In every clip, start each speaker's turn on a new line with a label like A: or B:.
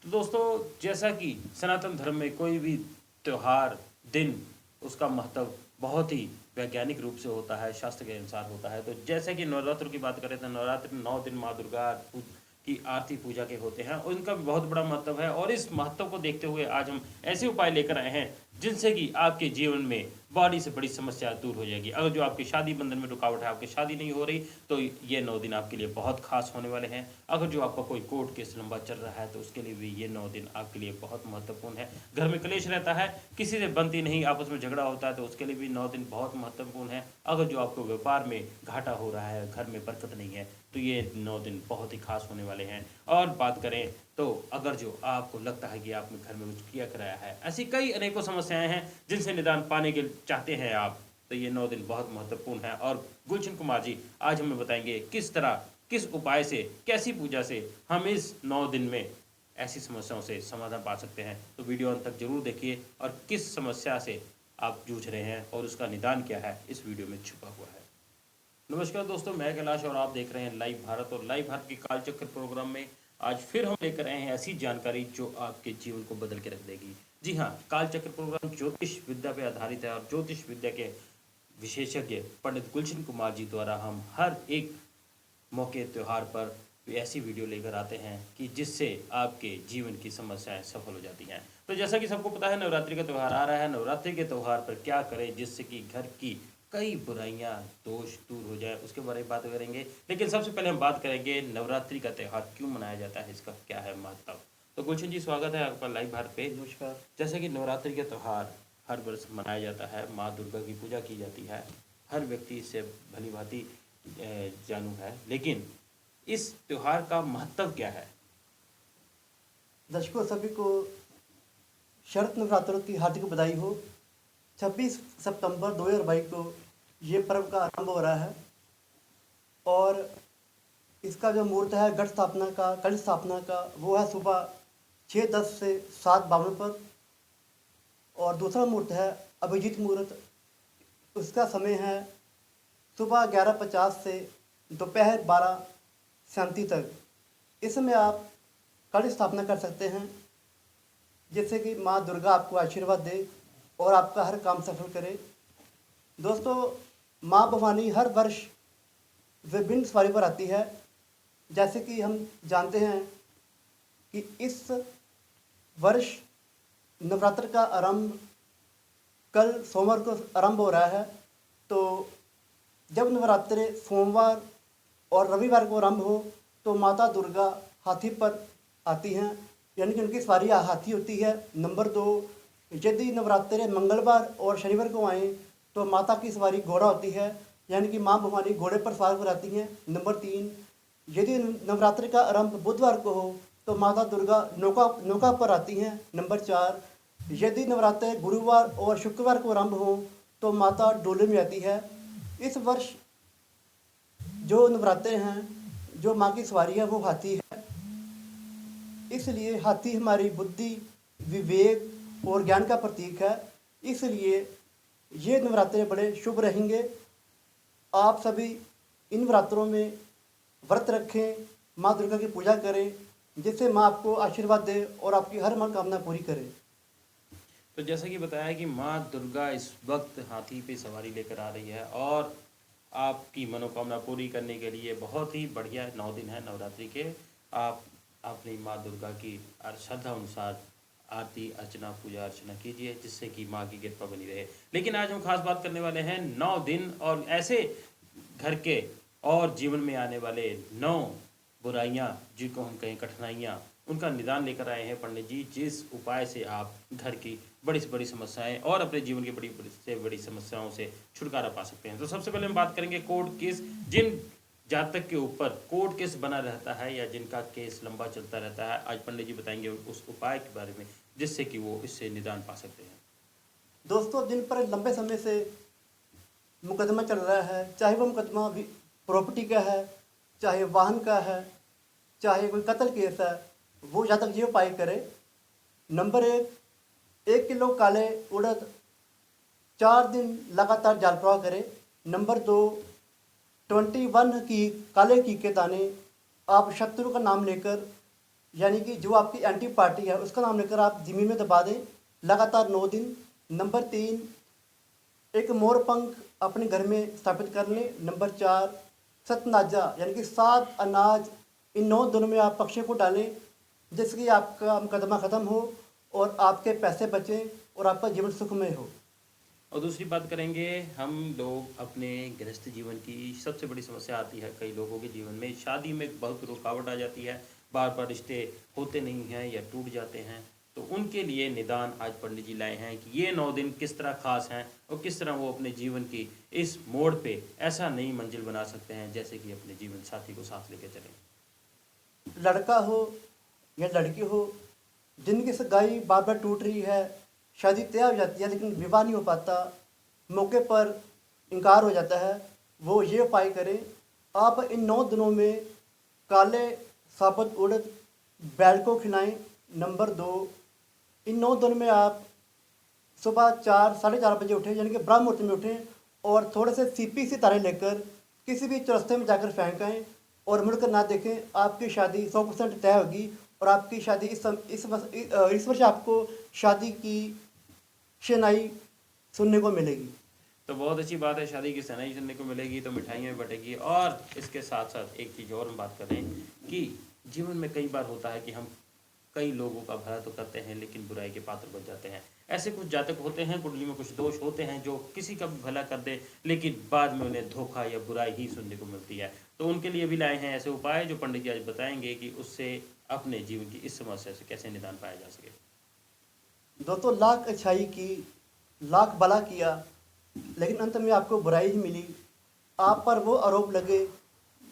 A: तो दोस्तों, जैसा कि सनातन धर्म में कोई भी त्योहार, दिन, उसका महत्व बहुत ही वैज्ञानिक रूप से होता है, शास्त्र के अनुसार होता है। तो जैसे कि नवरात्र की बात करें तो नवरात्र 9 दिन माँ दुर्गा की आरती पूजा के होते हैं और इनका भी बहुत बड़ा महत्व है। और इस महत्व को देखते हुए आज हम ऐसे उपाय लेकर आए हैं जिनसे कि आपके जीवन में बड़ी से बड़ी समस्या दूर हो जाएगी। अगर जो आपकी शादी बंधन में रुकावट है, आपकी शादी नहीं हो रही, तो ये 9 दिन आपके लिए बहुत खास होने वाले हैं। अगर जो आपका कोई कोर्ट केस लंबा चल रहा है तो उसके लिए भी ये 9 दिन आपके लिए बहुत महत्वपूर्ण है। घर में क्लेश रहता है, किसी से बनती नहीं, आपस में झगड़ा होता है, तो उसके लिए भी 9 दिन बहुत महत्वपूर्ण है। अगर जो आपको व्यापार में घाटा हो रहा है, घर में बरकत नहीं है, तो ये 9 दिन बहुत ही खास होने वाले हैं। और बात करें तो अगर जो आपको लगता है कि आपने घर में कुछ किया कराया है, ऐसी कई अनेकों समस्याएं हैं जिनसे निदान पाने के चाहते हैं आप, तो ये 9 दिन बहुत महत्वपूर्ण है। और गुलशन कुमार जी आज हमें बताएंगे किस तरह, किस उपाय से, कैसी पूजा से हम इस 9 दिन में ऐसी समस्याओं से समाधान पा सकते हैं। तो वीडियो अंत तक जरूर देखिए और किस समस्या से आप जूझ रहे हैं और उसका निदान क्या है इस वीडियो में छुपा हुआ है। नमस्कार दोस्तों, मैं कैलाश और आप देख रहे हैं लाइव भारत। और लाइव भारत के कालचक्र प्रोग्राम में आज फिर हम लेकर आए हैं ऐसी जानकारी जो आपके जीवन को बदल के रख देगी। जी हाँ, कालचक्र प्रोग्राम ज्योतिष विद्या पे आधारित है और ज्योतिष विद्या के विशेषज्ञ पंडित गुलशन कुमार जी द्वारा हम हर एक मौके त्योहार पर ऐसी वीडियो लेकर आते हैं कि जिससे आपके जीवन की समस्याएं सफल हो जाती हैं। तो जैसा कि सबको पता है, नवरात्रि का त्यौहार आ रहा है। नवरात्रि के त्यौहार पर क्या करें जिससे कि घर की कई बुराइयां, दोष दूर हो जाए, उसके बारे में बात करेंगे। लेकिन सबसे पहले हम बात करेंगे नवरात्रि का त्यौहार क्यों मनाया जाता है, इसका क्या है महत्व। तो गुलशन जी, स्वागत है आपका लाइव भारत पे।
B: नमस्कार।
A: जैसे कि नवरात्रि का त्यौहार हर वर्ष मनाया जाता है, माँ दुर्गा की पूजा की जाती है, हर व्यक्ति इससे भली भांति जानू है। लेकिन इस त्योहार का महत्व क्या है?
B: दर्शकों सभी को शरद नवरात्रों की हार्दिक बधाई हो। 26 सितंबर 2022 को ये पर्व का आरंभ हो रहा है और इसका जो मुहूर्त है घट स्थापना का, कलश स्थापना का, वो है सुबह 6:10 से 7:52 पर। और दूसरा मुहूर्त है अभिजीत मुहूर्त। उसका समय है सुबह 11:50 से दोपहर 12:37 तक। इस समय आप कलश स्थापना कर सकते हैं, जिससे कि माँ दुर्गा आपको आशीर्वाद दे और आपका हर काम सफल करे। दोस्तों, माँ भवानी हर वर्ष विभिन्न सवारी पर आती है। जैसे कि हम जानते हैं कि इस वर्ष नवरात्र का आरंभ कल सोमवार को आरंभ हो रहा है। तो जब नवरात्रे सोमवार और रविवार को आरंभ हो तो माता दुर्गा हाथी पर आती हैं, यानी कि उनकी सवारी हाथी होती है। नंबर 2, यदि नवरात्रे मंगलवार और शनिवार को आएँ तो माता की सवारी घोड़ा होती है, यानी कि माँ भवानी घोड़े पर सवार हो जाती हैं। नंबर 3, यदि नवरात्रि का आरंभ बुधवार को हो तो माता दुर्गा नौका पर आती हैं। नंबर 4, यदि नवरात्रे गुरुवार और शुक्रवार को आरंभ हो तो माता डोले में आती है। इस वर्ष जो नवरात्रे हैं, जो माँ की सवारी है वो हाथी है, इसलिए हाथी हमारी बुद्धि, विवेक और ज्ञान का प्रतीक है। इसलिए ये नवरात्रे बड़े शुभ रहेंगे। आप सभी इन नवरात्रों में व्रत रखें, माँ दुर्गा की पूजा करें, जिससे माँ आपको आशीर्वाद दे और आपकी हर मनोकामना पूरी करे।
A: तो जैसा कि बताया कि माँ दुर्गा इस वक्त हाथी पे सवारी लेकर आ रही है और आपकी मनोकामना पूरी करने के लिए बहुत ही बढ़िया 9 दिन है नवरात्रि के। आप अपनी माँ दुर्गा की श्रद्धा अनुसार आरती, अर्चना, पूजा अर्चना कीजिए, जिससे कि माँ की कृपा बनी रहे। लेकिन आज हम खास बात करने वाले हैं 9 दिन और ऐसे घर के और जीवन में आने वाले 9 बुराइयां, जिनको हम कहें कठिनाइयां, उनका निदान लेकर आए हैं पंडित जी, जिस उपाय से आप घर की बड़ी से बड़ी समस्याएं और अपने जीवन की बड़ी से बड़ी समस्याओं से छुटकारा पा सकते हैं। तो सबसे पहले हम बात करेंगे कोर्ट केस। जिन जातक के ऊपर कोर्ट केस बना रहता है या जिनका केस लंबा चलता रहता है, आज पंडित जी बताएंगे उस उपाय के बारे में जिससे कि वो इससे निदान पा सकते हैं।
B: दोस्तों, जिन पर लंबे समय से मुकदमा चल रहा है, चाहे वो मुकदमा प्रॉपर्टी का है, चाहे वाहन का है, चाहे कोई कत्ल केस है, वो जातक ये उपाय करे। नंबर 1 किलो काले उड़द 4 दिन लगातार जाल प्रवाह करे। नंबर 2, 21 की काले की के दाने आप शत्रु का नाम लेकर यानी कि जो आपकी एंटी पार्टी है उसका नाम लेकर आप ज़मीन में दबा दें लगातार 9 दिन। नंबर 3, एक मोर पंख अपने घर में स्थापित कर लें। नंबर 4, सतनाजा यानी कि 7 अनाज इन 9 दिनों में आप पक्षियों को डालें, जिससे कि आपका मुकदमा ख़त्म हो और आपके पैसे बचें और आपका जीवन सुखमय हो।
A: और दूसरी बात करेंगे हम लोग अपने गृहस्थ जीवन की सबसे बड़ी समस्या आती है कई लोगों के जीवन में, शादी में बहुत रुकावट आ जाती है, बार बार रिश्ते होते नहीं हैं या टूट जाते हैं। तो उनके लिए निदान आज पंडित जी लाए हैं कि ये 9 दिन किस तरह खास हैं और किस तरह वो अपने जीवन की इस मोड़ पे ऐसा नई मंजिल बना सकते हैं जैसे कि अपने जीवन साथी को साथ लेकर चलें।
B: लड़का हो या लड़की हो जिनकी सगाई बार बार टूट रही है, शादी तय हो जाती है लेकिन विवाह नहीं हो पाता, मौके पर इनकार हो जाता है, वो ये उपाय करें। आप इन 9 दिनों में काले साबुत उड़द बैल को खिलाएं। नंबर 2, इन 9 दिनों में आप सुबह 4 साढ़े 4 बजे उठें, यानी कि ब्रह्म मुहूर्त में उठें और थोड़े से सीपी सितारे लेकर किसी भी चौरस्ते में जाकर फेंक आएँ और मुड़कर ना देखें। आपकी शादी 100% तय होगी और आपकी शादी इस वर्ष आपको शादी की शनाई सुनने को मिलेगी।
A: तो बहुत अच्छी बात है, शादी की सनाई सुनने को मिलेगी तो मिठाइयाँ भी बटेगी। और इसके साथ साथ एक चीज़ और हम बात करें कि जीवन में कई बार होता है कि हम कई लोगों का भला तो करते हैं लेकिन बुराई के पात्र बन जाते हैं। ऐसे कुछ जातक होते हैं, कुंडली में कुछ दोष होते हैं जो किसी का भी भला कर दे लेकिन बाद में उन्हें धोखा या बुराई ही सुनने को मिलती है। तो उनके लिए भी लाए हैं ऐसे उपाय जो पंडित जी आज बताएंगे कि उससे अपने जीवन की इस समस्या से कैसे निदान पाया जा सके।
B: दोस्तों, लाख अच्छाई की, लाख भला किया, लेकिन अंत में आपको बुराई ही मिली। आप पर वो आरोप लगे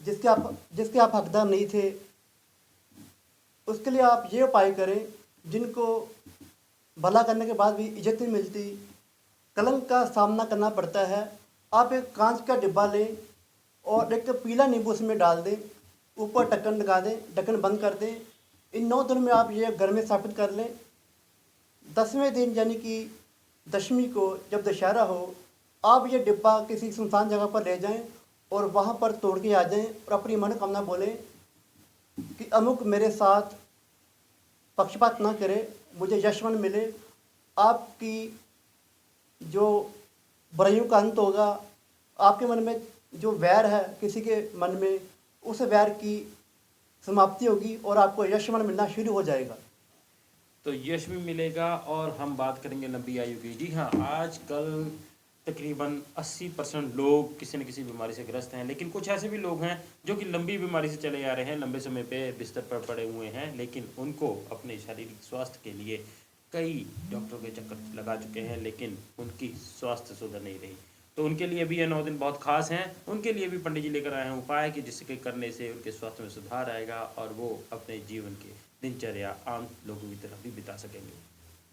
B: जिसके आप हकदार नहीं थे। उसके लिए आप ये उपाय करें जिनको भला करने के बाद भी इज्जत नहीं मिलती, कलंक का सामना करना पड़ता है। आप एक कांच का डिब्बा लें और एक पीला नींबू उसमें डाल दें, ऊपर ढक्कन लगा दें, ढक्कन बंद कर दें। इन 9 दिनों में आप ये घर में स्थापित कर लें। 10वें दिन यानी कि दशमी को जब दशहरा हो, आप ये डिब्बा किसी सुनसान जगह पर ले जाएं और वहाँ पर तोड़ के आ जाएं और अपनी मनोकामना बोलें कि अमुक मेरे साथ पक्षपात ना करे, मुझे यशवन मिले। आपकी जो बुराइयों का अंत होगा, आपके मन में जो वैर है किसी के मन में, उस वैर की समाप्ति होगी और आपको यशवन मिलना शुरू हो जाएगा।
A: तो यश भी मिलेगा। और हम बात करेंगे लंबी आयु की। जी हाँ, आजकल तकरीबन 80% लोग किसी न किसी बीमारी से ग्रस्त हैं, लेकिन कुछ ऐसे भी लोग हैं जो कि लंबी बीमारी से चले आ रहे हैं, लंबे समय पे बिस्तर पर पड़े हुए हैं, लेकिन उनको अपने शारीरिक स्वास्थ्य के लिए कई डॉक्टरों के चक्कर लगा चुके हैं लेकिन उनकी स्वास्थ्य सुधर नहीं रही। तो उनके लिए भी ये 9 दिन बहुत खास हैं। उनके लिए भी पंडित जी लेकर आए हैं उपाय कि जिसके करने से उनके स्वास्थ्य में सुधार आएगा और वो अपने जीवन के दिनचर्या आम लोगों की तरह भी बिता सकेंगे।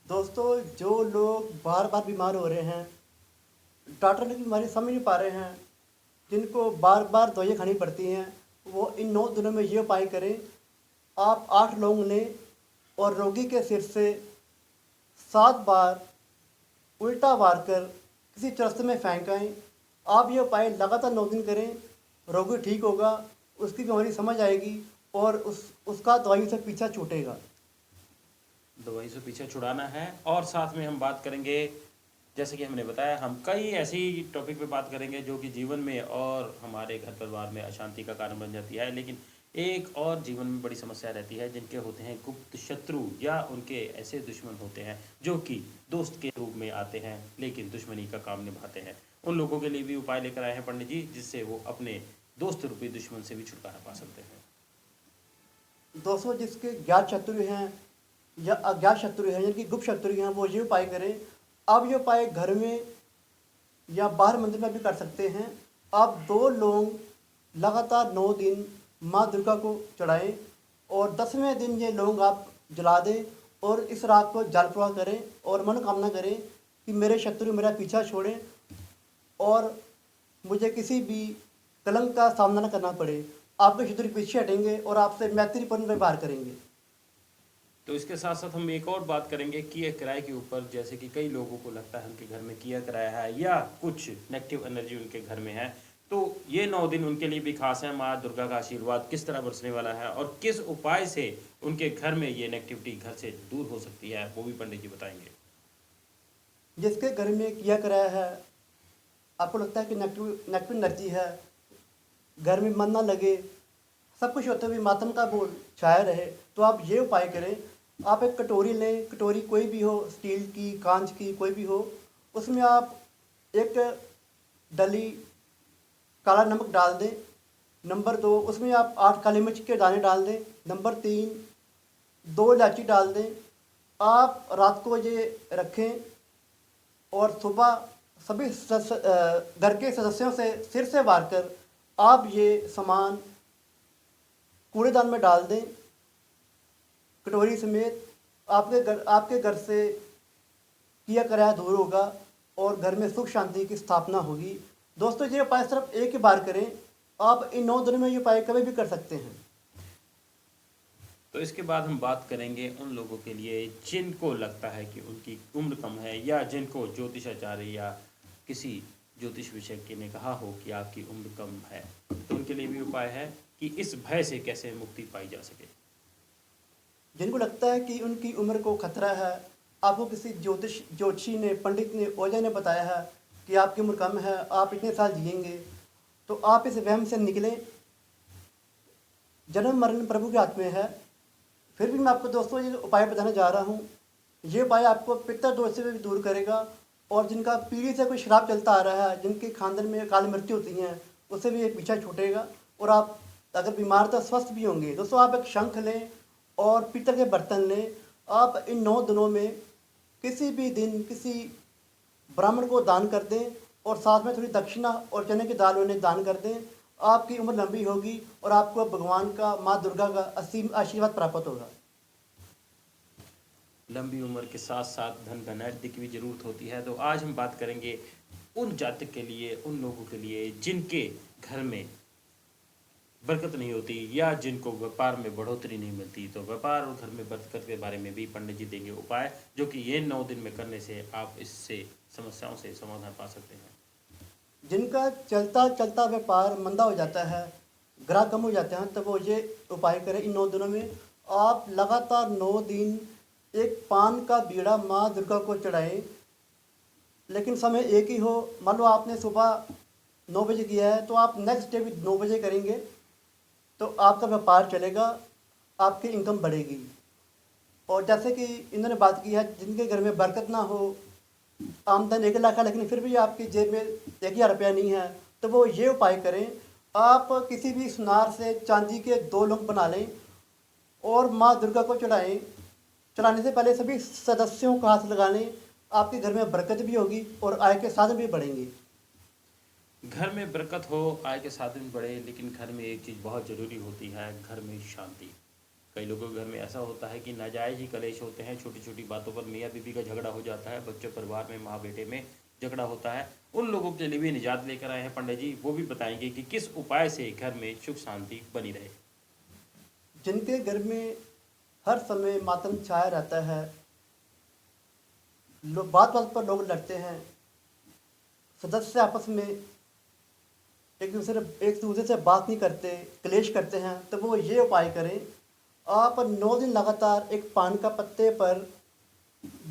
B: दोस्तों, जो लोग बार बार बीमार हो रहे हैं, डॉक्टर की बीमारी समझ नहीं पा रहे हैं, जिनको बार बार दवाइयाँ खानी पड़ती हैं, वो इन 9 दिनों में ये उपाय करें। आप 8 लौंग लें और रोगी के सिर से 7 बार उल्टा वार कर किसी चरस्ते में फेंक आएँ। आप ये उपाय लगातार 9 दिन करें, रोगी ठीक होगा, उसकी बीमारी समझ आएगी और उसका दवाई से पीछा छूटेगा।
A: दवाई से पीछे छुड़ाना है। और साथ में हम बात करेंगे, जैसे कि हमने बताया, हम कई ऐसी टॉपिक पे बात करेंगे जो कि जीवन में और हमारे घर परिवार में अशांति का कारण बन जाती है, लेकिन एक और जीवन में बड़ी समस्या रहती है जिनके होते हैं गुप्त शत्रु या उनके ऐसे दुश्मन होते हैं जो कि दोस्त के रूप में आते हैं लेकिन दुश्मनी का काम निभाते हैं। उन लोगों के लिए भी उपाय लेकर आए हैं पंडित जी जिससे वो अपने दोस्त रूपी दुश्मन से भी छुटकारा पा सकते हैं।
B: दोस्तों, जिसके ज्ञात शत्रु हैं या अज्ञात शत्रु हैं, जिनकी गुप्त शत्रु हैं, वो ये उपाय करें। आप ये उपाय घर में या बाहर मंदिर में भी कर सकते हैं। आप 2 लौंग लगातार 9 दिन माँ दुर्गा को चढ़ाएं और 10वें दिन ये लौंग आप जला दें और इस रात को जल प्रवाह करें और मनोकामना करें कि मेरे शत्रु मेरा पीछा छोड़ें और मुझे किसी भी कलंक का सामना न करना पड़े। आपके शत्रु पीछे हटेंगे और आपसे मैत्रीपूर्ण व्यवहार करेंगे।
A: तो इसके साथ साथ हम एक और बात करेंगे किए किराए के ऊपर। जैसे कि कई लोगों को लगता है उनके घर में किया किराया है या कुछ नेगेटिव एनर्जी उनके घर में है, तो ये 9 दिन उनके लिए भी खास है। माँ दुर्गा का आशीर्वाद किस तरह बरसने वाला है और किस उपाय से उनके घर में ये नेगेटिविटी घर से दूर हो सकती है, वो भी पंडित जी बताएंगे।
B: जिसके घर में किया कराया है, आपको लगता है कि नेगेटिव नेगेटिव एनर्जी है, घर में मन ना लगे, सब कुछ होते हुए मातम का बोल छाया रहे, तो आप ये उपाय करें। आप एक कटोरी लें, कटोरी कोई भी हो, स्टील की, कांच की, कोई भी हो। उसमें आप एक डली काला नमक डाल दें। नंबर 2, उसमें आप 8 काली मिर्च के दाने डाल दें। नंबर 3, 2 इलायची डाल दें। आप रात को ये रखें और सुबह सभी घर के सदस्यों से सिर से वार कर आप ये सामान कूड़ेदान में डाल दें, कटोरी समेत। आपके घर से किया कराया दूर होगा और घर में सुख शांति की स्थापना होगी। दोस्तों, ये उपाय सिर्फ एक ही बार करें। आप इन 9 दिनों में ये उपाय कभी भी कर सकते हैं।
A: तो इसके बाद हम बात करेंगे उन लोगों के लिए जिनको लगता है कि उनकी उम्र कम है, या जिनको ज्योतिषाचार्य या किसी ज्योतिष विशेषज्ञ ने कहा हो कि आपकी उम्र कम है, तो उनके लिए भी उपाय है कि इस भय से कैसे मुक्ति पाई जा सके।
B: जिनको लगता है कि उनकी उम्र को खतरा है, आपको किसी ज्योतिषी ने, पंडित ने, ओझा ने बताया है कि आपकी उम्र कम है, आप इतने साल जिएंगे, तो आप इस वहम से निकलें। जन्म मरण प्रभु के हाथ में है। फिर भी मैं आपको दोस्तों ये उपाय बताने जा रहा हूँ। ये उपाय आपको पितर दोष से भी दूर करेगा, और जिनका पीढ़ी से कोई श्राप चलता आ रहा है, जिनके खानदान में काली मृत्यु होती हैं, उससे भी ये पीछा छूटेगा और आप अगर बीमार तो स्वस्थ भी होंगे। दोस्तों, आप एक शंख लें और पीतल के बर्तन लें। आप इन 9 दिनों में किसी भी दिन किसी ब्राह्मण को दान कर दें और साथ में थोड़ी दक्षिणा और चने की दाल उन्हें दान कर दें। आपकी उम्र लंबी होगी और आपको भगवान का, माँ दुर्गा का असीम आशीर्वाद प्राप्त होगा।
A: लंबी उम्र के साथ साथ धन धनैर्ध्य की भी जरूरत होती है। तो आज हम बात करेंगे उन जातक के लिए, उन लोगों के लिए जिनके घर में बरकत नहीं होती या जिनको व्यापार में बढ़ोतरी नहीं मिलती। तो व्यापार और घर में बरकत के बारे में भी पंडित जी देंगे उपाय, जो कि ये 9 दिन में करने से आप इससे समस्याओं से समाधान पा सकते हैं।
B: जिनका चलता चलता व्यापार मंदा हो जाता है, ग्राहक कम हो जाते हैं, तब वो ये उपाय करें। इन 9 दिनों में आप लगातार 9 दिन एक पान का बीड़ा माँ दुर्गा को चढ़ाएं, लेकिन समय एक ही हो। मान लो आपने सुबह 9 बजे किया है, तो आप नेक्स्ट डे भी 9 बजे करेंगे, तो आपका व्यापार चलेगा, आपकी इनकम बढ़ेगी। और जैसे कि इन्होंने बात की है, जिनके घर में बरकत ना हो, आमदन 1 लाख है लेकिन फिर भी आपकी जेब में 1000 रुपया नहीं है, तो वो ये उपाय करें। आप किसी भी सुनार से चांदी के 2 लौंग बना लें और माँ दुर्गा को चढ़ाएं। चढ़ाने से पहले सभी सदस्यों का हाथ लगा लें। आपके घर में बरकत भी होगी और आय के साधन भी बढ़ेंगे।
A: घर में बरकत हो, आय के साधन बढ़े, लेकिन घर में एक चीज़ बहुत ज़रूरी होती है, घर में शांति। कई लोगों के घर में ऐसा होता है कि नाजायज़ ही कलेश होते हैं, छोटी छोटी बातों पर मियाँ बीवी का झगड़ा हो जाता है, बच्चों परिवार में माँ बेटे में झगड़ा होता है। उन लोगों के लिए भी निजात लेकर आए हैं पंडित जी, वो भी बताएंगे कि किस उपाय से घर में सुख शांति बनी रहे।
B: जिनके घर में हर समय मातम छाया रहता है, लोग बात बात पर लोग लड़ते हैं, सदस्य आपस में एक दूसरे से बात नहीं करते, क्लेश करते हैं, तो वो ये उपाय करें। आप 9 दिन लगातार एक पान का पत्ते पर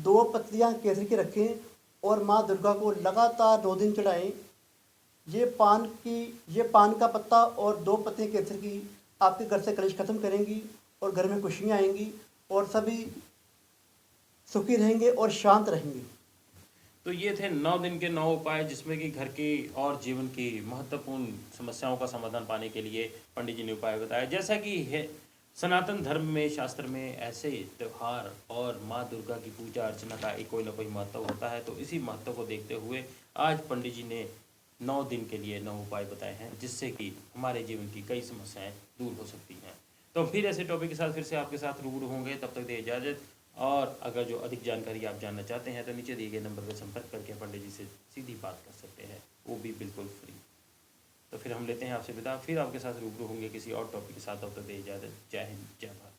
B: 2 पत्तियां केसर की रखें और माँ दुर्गा को लगातार 9 दिन चढ़ाएं। ये पान का पत्ता और 2 पत्तियां केसर की आपके घर से कलेश खत्म करेंगी और घर में खुशियाँ आएंगी और सभी सुखी रहेंगे और शांत रहेंगे।
A: तो ये थे 9 दिन के 9 उपाय, जिसमें कि घर की और जीवन की महत्वपूर्ण समस्याओं का समाधान पाने के लिए पंडित जी ने उपाय बताया। जैसा कि है सनातन धर्म में, शास्त्र में ऐसे त्यौहार और माँ दुर्गा की पूजा अर्चना का एक कोई ना कोई महत्व होता है। तो इसी महत्व को देखते हुए आज पंडित जी ने 9 दिन के लिए 9 उपाय बताए हैं, जिससे कि हमारे जीवन की कई समस्याएं दूर हो सकती हैं। तो फिर ऐसे टॉपिक के साथ फिर से आपके साथ रूबरू होंगे, तब तक दे इजाज़त। और अगर जो अधिक जानकारी आप जानना चाहते हैं तो नीचे दिए गए नंबर पर संपर्क करके पंडित जी से सीधी बात कर सकते हैं, वो भी बिल्कुल फ्री। तो फिर हम लेते हैं आपसे विदा, फिर आपके साथ रूबरू होंगे किसी और टॉपिक के साथ। तब तक दे इजाज़त। जय हिंद, जय भारत।